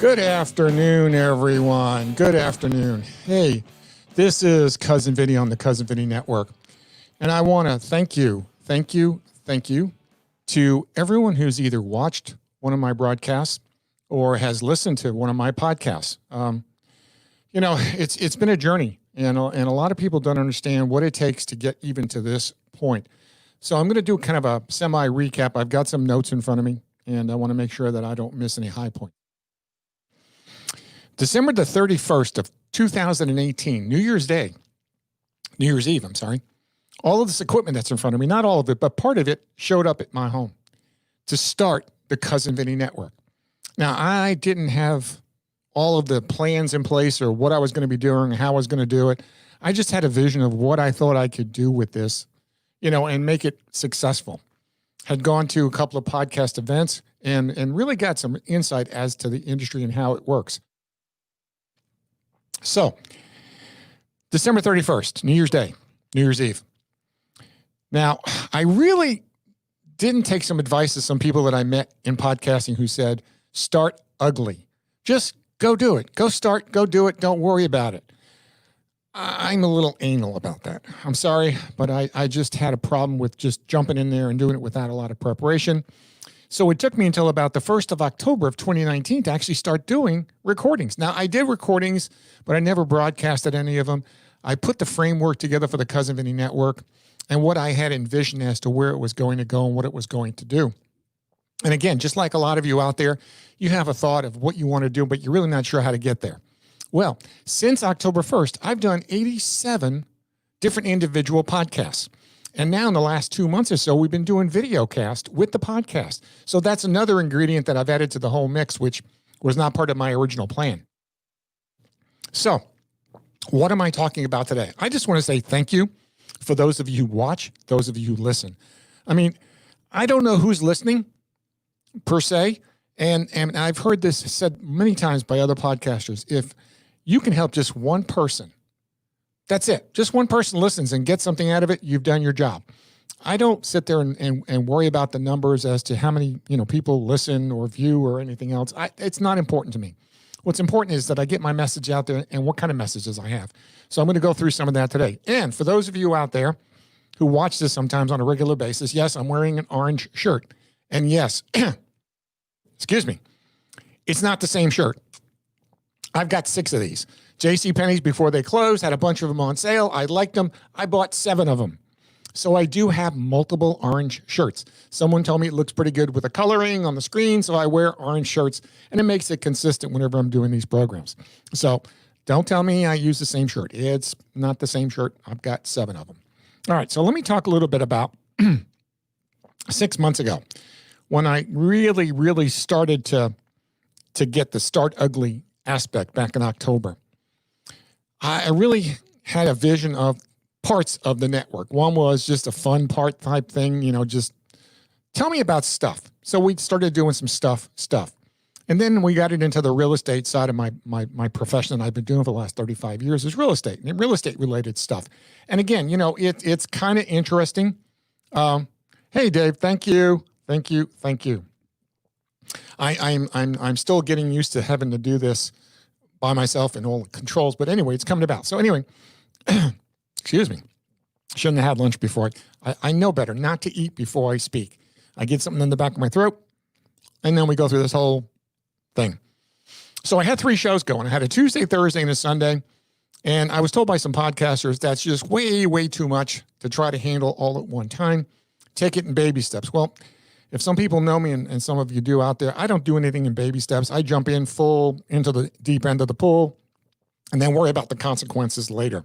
Good afternoon, everyone. Good afternoon. Hey, this is Cousin Vinny on the Cousin Vinny Network. And I want to thank you to everyone who's either watched one of my broadcasts or has listened to one of my podcasts. It's been a journey, and a lot of people don't understand what it takes to get even to this point. So I'm going to do kind of a semi-recap. I've got some notes in front of me, and I want to make sure that I don't miss any high points. December the 31st of 2018, New Year's Eve, all of this equipment that's in front of me, not all of it, but part of it showed up at my home to start the Cousin Vinny Network. Now, I didn't have all of the plans in place or what I was going to be doing, how I was going to do it. I just had a vision of what I thought I could do with this, and make it successful. Had gone to a couple of podcast events and really got some insight as to the industry and how it works. So, December 31st, New Year's Eve. Now, I really didn't take some advice of some people that I met in podcasting who said, start ugly. Just go do it. Go start, go do it. Don't worry about it. I'm a little anal about that. I'm sorry, but I just had a problem with just jumping in there and doing it without a lot of preparation. So it took me until about the 1st of October of 2019 to actually start doing recordings. Now, I did recordings, but I never broadcasted any of them. I put the framework together for the Cousin Vinny Network and what I had envisioned as to where it was going to go and what it was going to do. And again, just like a lot of you out there, you have a thought of what you want to do, but you're really not sure how to get there. Well, since October 1st, I've done 87 different individual podcasts. And now in the last 2 months or so, we've been doing video cast with the podcast. So that's another ingredient that I've added to the whole mix, which was not part of my original plan. So what am I talking about today? I just want to say thank you for those of you who watch, those of you who listen. I mean, I don't know who's listening per se. And I've heard this said many times by other podcasters. If you can help just one person, that's it. Just one person listens and gets something out of it, you've done your job. I don't sit there and worry about the numbers as to how many people listen or view or anything else. It's not important to me. What's important is that I get my message out there and what kind of messages I have. So I'm going to go through some of that today. And for those of you out there who watch this sometimes on a regular basis, yes, I'm wearing an orange shirt. And yes, excuse me, it's not the same shirt. I've got 6 of these. JCPenney's, before they closed, had a bunch of them on sale. I liked them. I bought 7 of them. So I do have multiple orange shirts. Someone told me it looks pretty good with the coloring on the screen, so I wear orange shirts, and it makes it consistent whenever I'm doing these programs. So don't tell me I use the same shirt. It's not the same shirt. I've got 7 of them. All right, so let me talk a little bit about 6 months ago when I really started to get the start ugly aspect back in October. I really had a vision of parts of the network. One was just a fun part type thing, just tell me about stuff. So we started doing some stuff. And then we got it into the real estate side of my profession that I've been doing for the last 35 years is real estate and real estate related stuff. And again, it's kind of interesting. Hey, Dave, thank you. I'm still getting used to having to do this by myself and all the controls, but anyway, it's coming about. So anyway, excuse me, shouldn't have had lunch before. I know better not to eat before I speak. I get something in the back of my throat, and then we go through this whole thing. So I had 3 shows going. I had a Tuesday, Thursday, and a Sunday, and I was told by some podcasters that's just way too much to try to handle all at one time. Take it in baby steps. Well, if some people know me, and some of you do out there, I don't do anything in baby steps. I jump in full into the deep end of the pool and then worry about the consequences later.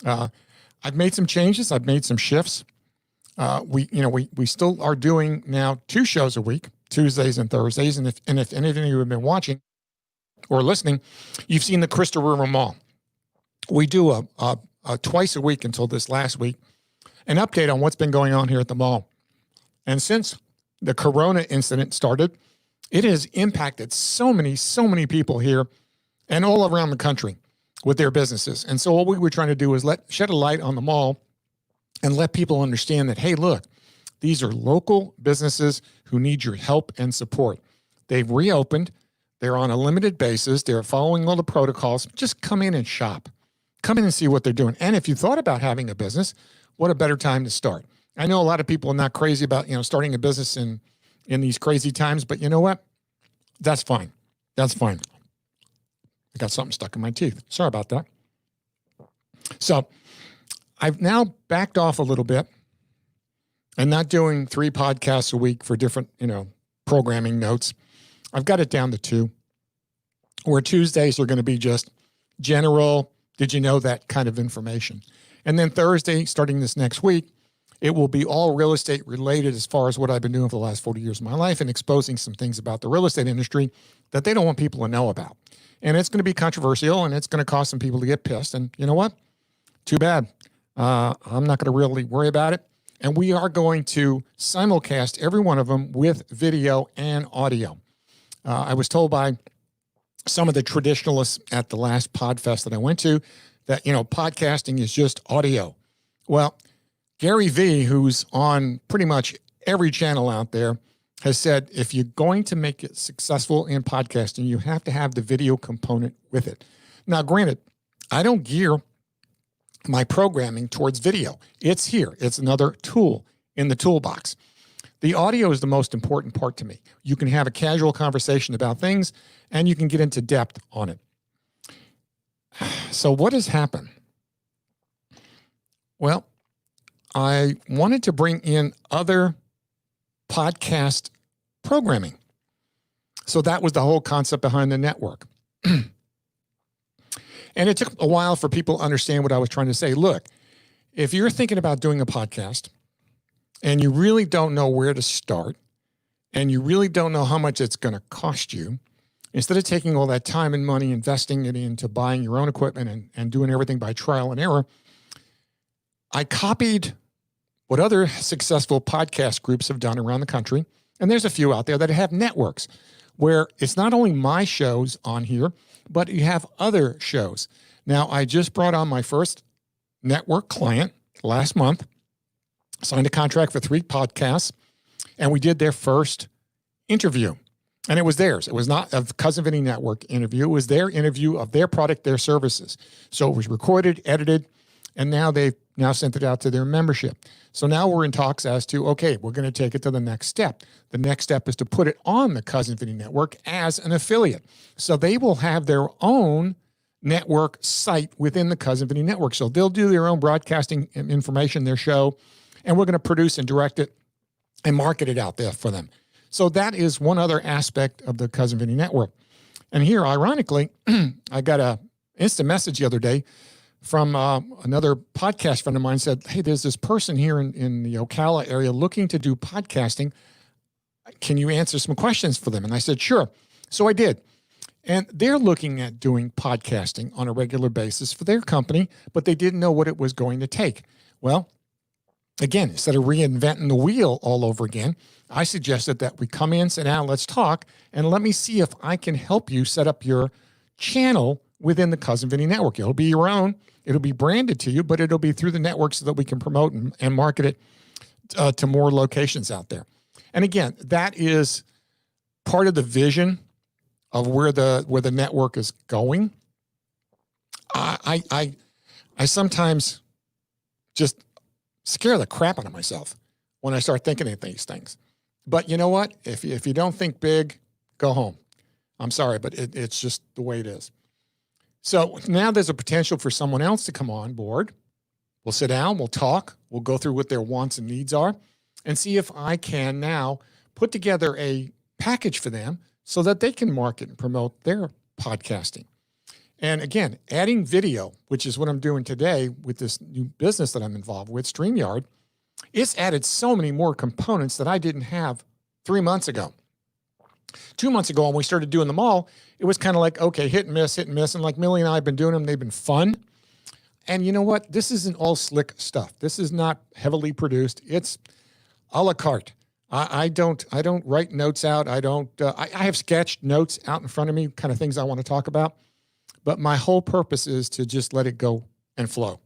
I've made some changes. I've made some shifts. We still are doing now 2 shows a week, Tuesdays and Thursdays. And if any of you have been watching or listening, you've seen the Crystal River Mall. We do a twice a week until this last week, an update on what's been going on here at the mall. And since the Corona incident started, it has impacted so many people here and all around the country with their businesses. And so what we were trying to do is shed a light on the mall and let people understand that, hey, look, these are local businesses who need your help and support. They've reopened. They're on a limited basis. They're following all the protocols. Just come in and shop. Come in and see what they're doing. And if you thought about having a business, what a better time to start. I know a lot of people are not crazy about, starting a business in these crazy times, but you know what? That's fine. That's fine. I got something stuck in my teeth. Sorry about that. So I've now backed off a little bit and not doing 3 podcasts a week for different, programming notes. I've got it down to 2, where Tuesdays are going to be just general, did you know that kind of information. And then Thursday, starting this next week, it will be all real estate related as far as what I've been doing for the last 40 years of my life and exposing some things about the real estate industry that they don't want people to know about. And it's going to be controversial and it's going to cause some people to get pissed. And you know what? Too bad. I'm not going to really worry about it. And we are going to simulcast every one of them with video and audio. I was told by some of the traditionalists at the last PodFest that I went to that, podcasting is just audio. Well, Gary Vee, who's on pretty much every channel out there, has said, if you're going to make it successful in podcasting, you have to have the video component with it. Now, granted, I don't gear my programming towards video. It's here. It's another tool in the toolbox. The audio is the most important part to me. You can have a casual conversation about things and you can get into depth on it. So what has happened? Well, I wanted to bring in other podcast programming. So that was the whole concept behind the network. And it took a while for people to understand what I was trying to say. Look, if you're thinking about doing a podcast and you really don't know where to start and you really don't know how much it's going to cost you, instead of taking all that time and money, investing it into buying your own equipment and doing everything by trial and error, I copied what other successful podcast groups have done around the country. And there's a few out there that have networks where it's not only my shows on here, but you have other shows. Now, I just brought on my first network client last month, signed a contract for 3 podcasts, and we did their first interview. And it was theirs. It was not a Cousin Vinny Network interview. It was their interview of their product, their services. So it was recorded, edited, and now they've sent it out to their membership. So now we're in talks as to, okay, we're going to take it to the next step. The next step is to put it on the Cousin Vinny Network as an affiliate. So they will have their own network site within the Cousin Vinny Network. So they'll do their own broadcasting information, their show, and we're going to produce and direct it and market it out there for them. So that is one other aspect of the Cousin Vinny Network. And here, ironically, I got an instant message the other day from another podcast friend of mine said, hey, there's this person here in the Ocala area looking to do podcasting. Can you answer some questions for them? And I said, sure. So I did. And they're looking at doing podcasting on a regular basis for their company, but they didn't know what it was going to take. Well, again, instead of reinventing the wheel all over again, I suggested that we come in, sit down, let's talk, and let me see if I can help you set up your channel within the Cousin Vinny Network. It'll be your own. It'll be branded to you, but it'll be through the network so that we can promote and market it to more locations out there. And again, that is part of the vision of where the network is going. I sometimes just scare the crap out of myself when I start thinking of these things. But you know what? If you don't think big, go home. I'm sorry, but it's just the way it is. So now there's a potential for someone else to come on board. We'll sit down, we'll talk, we'll go through what their wants and needs are and see if I can now put together a package for them so that they can market and promote their podcasting. And again, adding video, which is what I'm doing today with this new business that I'm involved with, StreamYard, it's added so many more components that I didn't have 3 months ago. 2 months ago, when we started doing them all, it was kind of like, okay, hit and miss. And like Millie and I have been doing them. They've been fun. And you know what? This isn't all slick stuff. This is not heavily produced. It's a la carte. I don't write notes out. I have sketched notes out in front of me, kind of things I want to talk about. But my whole purpose is to just let it go and flow.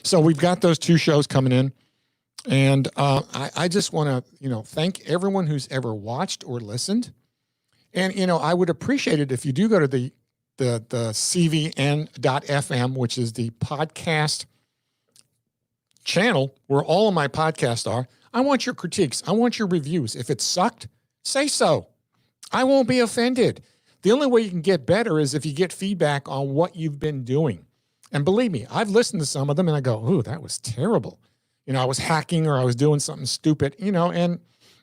So we've got those 2 shows coming in. And I just want to, thank everyone who's ever watched or listened. And, I would appreciate it if you do go to the CVN.FM, which is the podcast channel where all of my podcasts are. I want your critiques. I want your reviews. If it sucked, say so. I won't be offended. The only way you can get better is if you get feedback on what you've been doing. And believe me, I've listened to some of them and I go, ooh, that was terrible. I was hacking or I was doing something stupid, and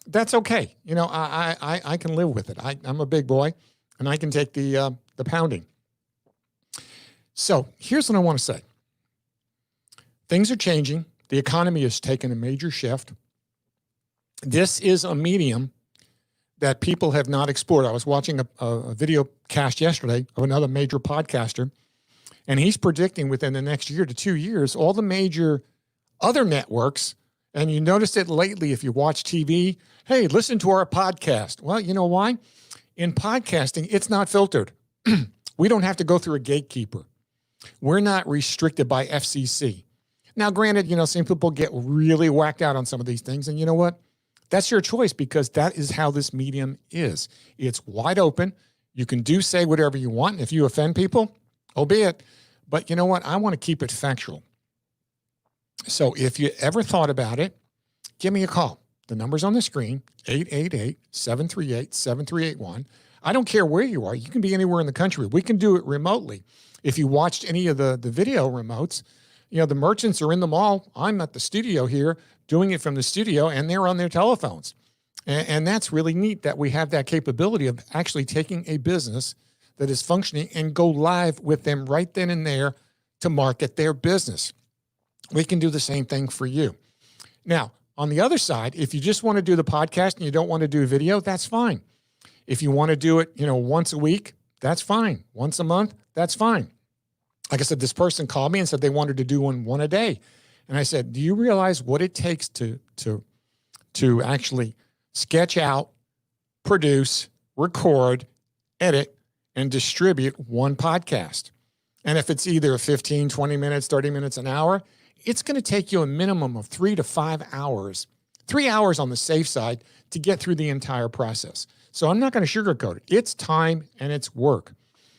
that's okay. I can live with it. I'm a big boy and I can take the pounding. So here's what I want to say. Things are changing. The economy has taken a major shift. This is a medium that people have not explored. I was watching a video cast yesterday of another major podcaster, and he's predicting within the next year to 2 years, all the major other networks, and you noticed it lately if you watch TV, hey, listen to our podcast. Well, you know why? In podcasting, it's not filtered. We don't have to go through a gatekeeper. We're not restricted by FCC. Now, granted, some people get really whacked out on some of these things, and you know what? That's your choice because that is how this medium is. It's wide open. You can say whatever you want. If you offend people, albeit, but you know what? I want to keep it factual. So if you ever thought about it, give me a call. The number's on the screen, 888-738-7381. I don't care where you are. You can be anywhere in the country. We can do it remotely. If you watched any of the video remotes, the merchants are in the mall. I'm at the studio here doing it from the studio, and they're on their telephones. And that's really neat that we have that capability of actually taking a business that is functioning and go live with them right then and there to market their business. We can do the same thing for you. Now, on the other side, if you just want to do the podcast and you don't want to do video, that's fine. If you want to do it, once a week, that's fine. Once a month, that's fine. Like I said, this person called me and said they wanted to do one a day. And I said, do you realize what it takes to actually sketch out, produce, record, edit, and distribute one podcast? And if it's either 15, 20 minutes, 30 minutes, an hour, it's going to take you a minimum of 3 to 5 hours, 3 hours on the safe side to get through the entire process. So I'm not going to sugarcoat it. It's time and it's work.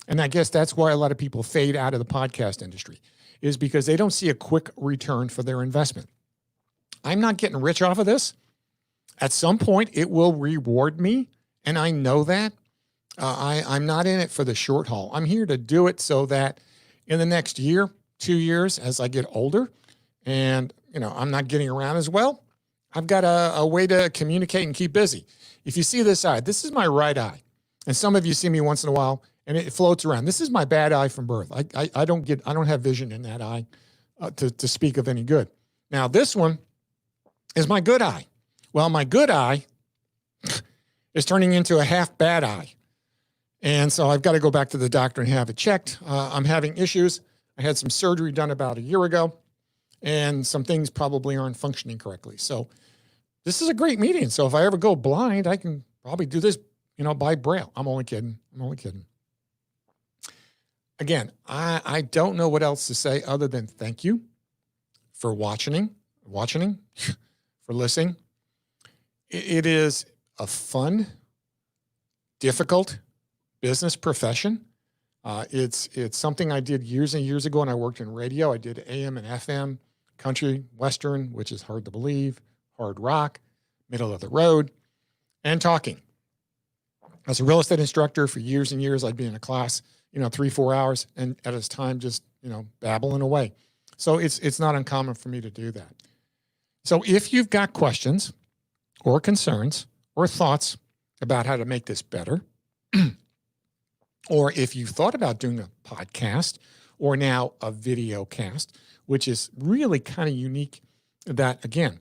And I guess that's why a lot of people fade out of the podcast industry, is because they don't see a quick return for their investment. I'm not getting rich off of this. At some point, it will reward me, and I know that. I'm not in it for the short haul. I'm here to do it so that in the next year, 2 years, as I get older, and I'm not getting around as well, I've got a way to communicate and keep busy. If you see this eye, this is my right eye. And some of you see me once in a while, and it floats around. This is my bad eye from birth. I don't have vision in that eye to speak of any good. Now, this one is my good eye. Well, my good eye is turning into a half bad eye. And so I've got to go back to the doctor and have it checked. I'm having issues. I had some surgery done about a year ago, and some things probably aren't functioning correctly. So this is a great medium. So if I ever go blind, I can probably do this, by Braille. I'm only kidding. Again, I don't know what else to say other than thank you for watching, for listening. It is a fun, difficult business profession. It's something I did years and years ago, and I worked in radio. I did AM and FM, country, western, which is hard to believe, hard rock, middle of the road, and talking. As a real estate instructor for years and years, I'd be in a class, 3-4 hours, and at its time, just, babbling away. So it's not uncommon for me to do that. So if you've got questions or concerns or thoughts about how to make this better, or if you've thought about doing a podcast or now a video cast, which is really kind of unique that, again,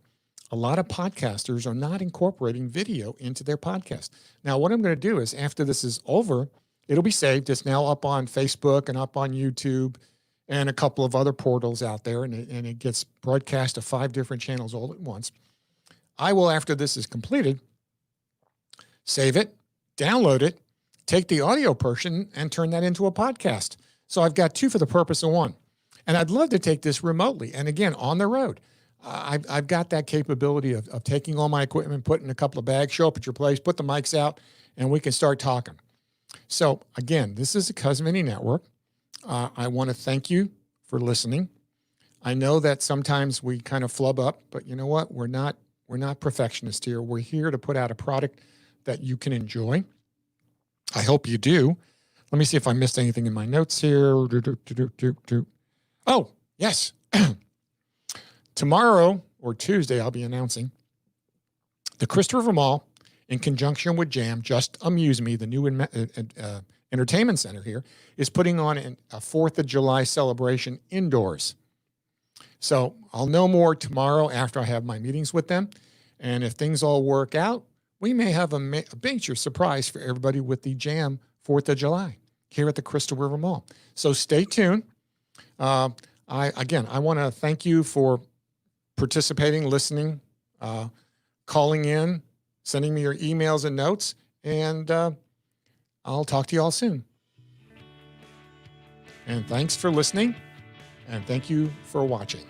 a lot of podcasters are not incorporating video into their podcast. Now, what I'm going to do is after this is over, it'll be saved. It's now up on Facebook and up on YouTube and a couple of other portals out there, and it gets broadcast to 5 different channels all at once. I will, after this is completed, save it, download it, take the audio portion and turn that into a podcast. So I've got 2 for the purpose of 1. And I'd love to take this remotely. And again, on the road. I've got that capability of taking all my equipment, putting a couple of bags, show up at your place, put the mics out, and we can start talking. So again, this is the Cousin Vinny Network. I want to thank you for listening. I know that sometimes we kind of flub up, but you know what? We're not perfectionists here. We're here to put out a product that you can enjoy. I hope you do. Let me see if I missed anything in my notes here. Oh, yes. Tomorrow or Tuesday, I'll be announcing the Crystal River Mall, in conjunction with JAM, Just Amuse Me, the new entertainment center here, is putting on a 4th of July celebration indoors. So I'll know more tomorrow after I have my meetings with them. And if things all work out, we may have a major surprise for everybody with the JAM 4th of July here at the Crystal River Mall. So stay tuned. I want to thank you for participating, listening, calling in, sending me your emails and notes, and I'll talk to you all soon. And thanks for listening, and thank you for watching.